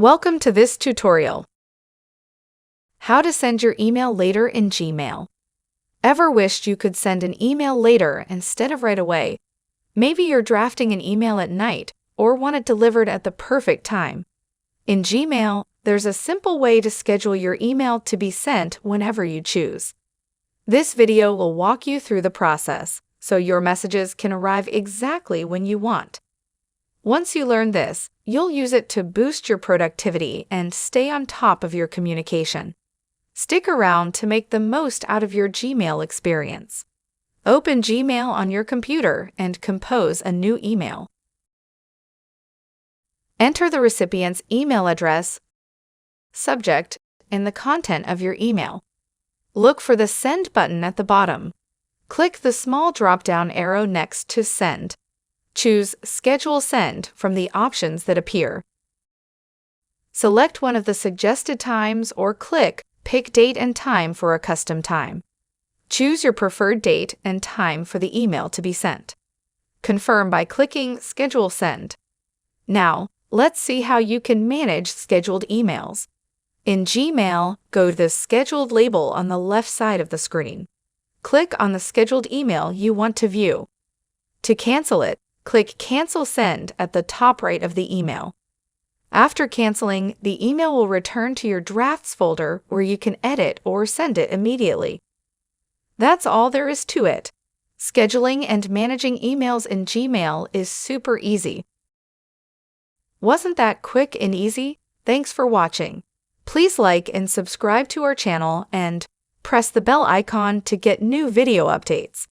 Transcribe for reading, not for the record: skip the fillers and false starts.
Welcome to this tutorial. How to send your email later in Gmail. Ever wished you could send an email later instead of right away? Maybe you're drafting an email at night or want it delivered at the perfect time. In Gmail, there's a simple way to schedule your email to be sent whenever you choose. This video will walk you through the process, so your messages can arrive exactly when you want. Once you learn this, you'll use it to boost your productivity and stay on top of your communication. Stick around to make the most out of your Gmail experience. Open Gmail on your computer and compose a new email. Enter the recipient's email address, subject, and the content of your email. Look for the Send button at the bottom. Click the small drop-down arrow next to Send. Choose Schedule Send from the options that appear. Select one of the suggested times or click Pick Date and Time for a custom time. Choose your preferred date and time for the email to be sent. Confirm by clicking Schedule Send. Now, let's see how you can manage scheduled emails. In Gmail, go to the Scheduled label on the left side of the screen. Click on the scheduled email you want to view. To cancel it, click Cancel Send at the top right of the email. After canceling, the email will return to your Drafts folder where you can edit or send it immediately. That's all there is to it. Scheduling and managing emails in Gmail is super easy. Wasn't that quick and easy? Thanks for watching. Please like and subscribe to our channel and press the bell icon to get new video updates.